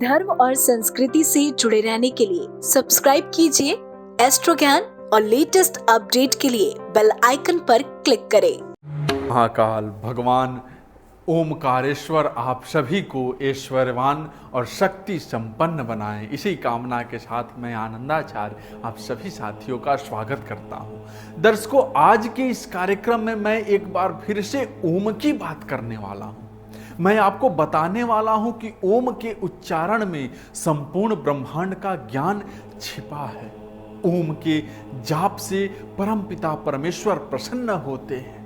धर्म और संस्कृति से जुड़े रहने के लिए सब्सक्राइब कीजिए एस्ट्रो ज्ञान और लेटेस्ट अपडेट के लिए बेल आइकन पर क्लिक करें। महाकाल भगवान ओमकारेश्वर आप सभी को ऐश्वर्यवान और शक्ति संपन्न बनाएं, इसी कामना के साथ मैं आनंदाचार्य आप सभी साथियों का स्वागत करता हूं। दर्शकों, आज के इस कार्यक्रम में मैं एक बार फिर से ओम की बात करने वाला हूं। मैं आपको बताने वाला हूं कि ओम के उच्चारण में संपूर्ण ब्रह्मांड का ज्ञान छिपा है। ओम के जाप से परमपिता परमेश्वर प्रसन्न होते हैं,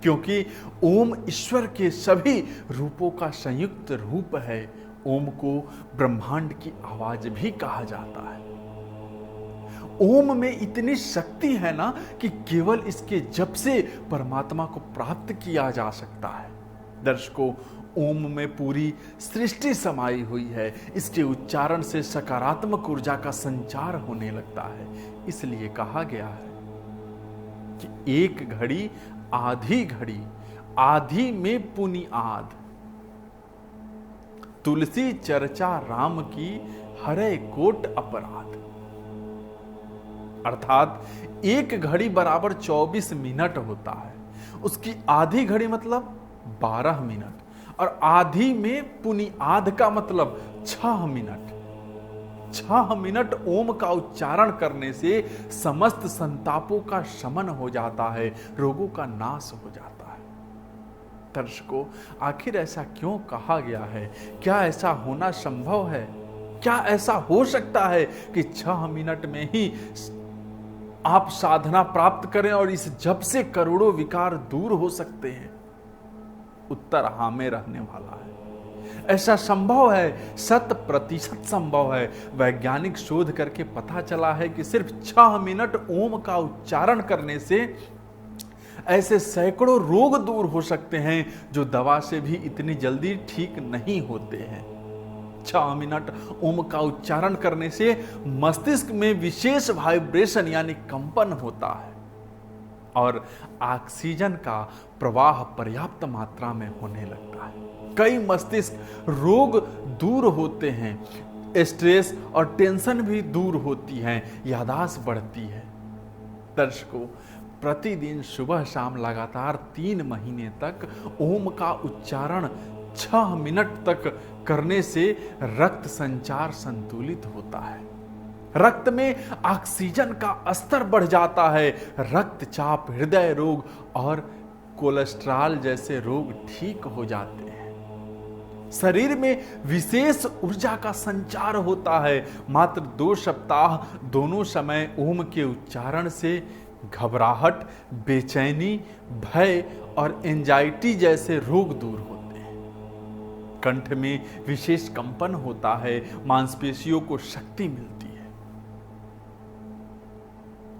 क्योंकि ओम ईश्वर के सभी रूपों का संयुक्त रूप है। ओम को ब्रह्मांड की आवाज भी कहा जाता है। ओम में इतनी शक्ति है ना कि केवल इसके जप से परमात्मा को प्राप्त किया जा सकता है। दर्शकों, ओम में पूरी सृष्टि समाई हुई है। इसके उच्चारण से सकारात्मक ऊर्जा का संचार होने लगता है। इसलिए कहा गया है कि एक घड़ी आधी घड़ी, आधी में पुनि आध। तुलसी चर्चा राम की, हरे कोट अपराध। अर्थात एक घड़ी बराबर 24 मिनट होता है, उसकी आधी घड़ी मतलब 12 मिनट, और आधी में पुनि आध का मतलब 6 मिनट। 6 मिनट ओम का उच्चारण करने से समस्त संतापों का शमन हो जाता है, रोगों का नाश हो जाता है। दर्शकों, आखिर ऐसा क्यों कहा गया है? क्या ऐसा होना संभव है? क्या ऐसा हो सकता है कि 6 मिनट में ही आप साधना प्राप्त करें और इस जप से करोड़ों विकार दूर हो सकते हैं? उत्तर हाँ में रहने वाला है। ऐसा संभव है, 100% संभव है। वैज्ञानिक शोध करके पता चला है कि सिर्फ 6 मिनट ओम का उच्चारण करने से ऐसे सैकड़ों रोग दूर हो सकते हैं जो दवा से भी इतनी जल्दी ठीक नहीं होते हैं। 6 मिनट ओम का उच्चारण करने से मस्तिष्क में विशेष वाइब्रेशन यानी कंपन होता है और ऑक्सीजन का प्रवाह पर्याप्त मात्रा में होने लगता है। कई मस्तिष्क रोग दूर होते हैं, स्ट्रेस और टेंशन भी दूर होती है, याददाश्त बढ़ती है। दर्शकों, प्रतिदिन सुबह शाम लगातार 3 महीने तक ओम का उच्चारण 6 मिनट तक करने से रक्त संचार संतुलित होता है। रक्त में ऑक्सीजन का स्तर बढ़ जाता है। रक्तचाप, हृदय रोग और कोलेस्ट्रॉल जैसे रोग ठीक हो जाते हैं। शरीर में विशेष ऊर्जा का संचार होता है। मात्र 2 सप्ताह दोनों समय ओम के उच्चारण से घबराहट, बेचैनी, भय और एंजाइटी जैसे रोग दूर होते हैं। कंठ में विशेष कंपन होता है, मांसपेशियों को शक्ति मिलती है।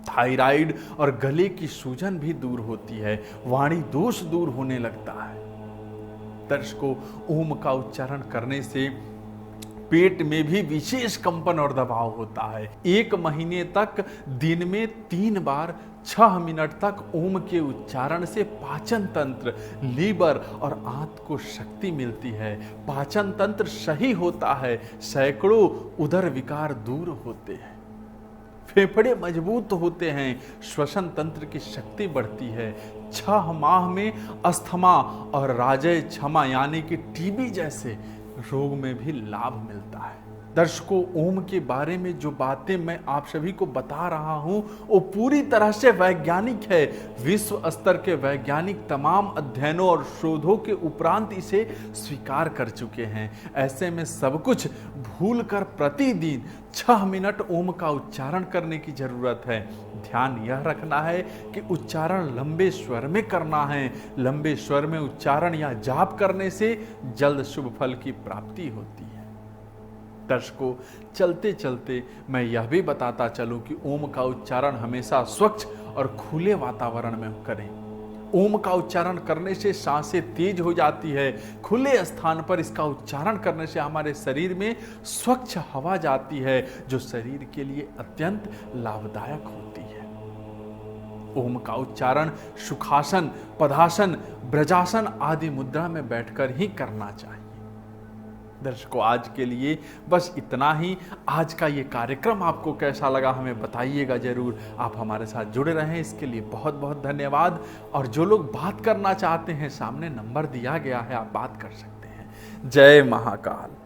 थायराइड और गले की सूजन भी दूर होती है, वाणी दोष दूर होने लगता है। दर्शकों, ओम का उच्चारण करने से पेट में भी विशेष कंपन और दबाव होता है। 1 महीने तक दिन में 3 बार 6 मिनट तक ओम के उच्चारण से पाचन तंत्र, लीवर और आंत को शक्ति मिलती है। पाचन तंत्र सही होता है, सैकड़ों उदर विकार दूर होते हैं, फेफड़े मजबूत होते हैं, श्वसन तंत्र की शक्ति बढ़ती है। 6 माह में अस्थमा और राजय क्षमा यानी कि टीबी जैसे रोग में भी लाभ मिलता है। दर्शकों, ओम के बारे में जो बातें मैं आप सभी को बता रहा हूं वो पूरी तरह से वैज्ञानिक है। विश्व स्तर के वैज्ञानिक तमाम अध्ययनों और शोधों के उपरांत इसे स्वीकार कर चुके हैं। ऐसे में सब कुछ भूलकर प्रतिदिन 6 मिनट ओम का उच्चारण करने की जरूरत है। ध्यान यह रखना है कि उच्चारण लंबे स्वर में करना है। लंबे स्वर में उच्चारण या जाप करने से जल्द शुभ फल की प्राप्ति होती है। दर्शकों, चलते चलते मैं यह भी बताता चलूं कि ओम का उच्चारण हमेशा स्वच्छ और खुले वातावरण में करें। ओम का उच्चारण करने से सांसें तेज हो जाती है। खुले स्थान पर इसका उच्चारण करने से हमारे शरीर में स्वच्छ हवा जाती है, जो शरीर के लिए अत्यंत लाभदायक होती है। ओम का उच्चारण सुखासन, पदासन, ब्रजासन आदि मुद्रा में बैठकर ही करना चाहिए। दर्शकों, आज के लिए बस इतना ही। आज का ये कार्यक्रम आपको कैसा लगा हमें बताइएगा जरूर। आप हमारे साथ जुड़े रहें, इसके लिए बहुत बहुत धन्यवाद। और जो लोग बात करना चाहते हैं, सामने नंबर दिया गया है, आप बात कर सकते हैं। जय महाकाल।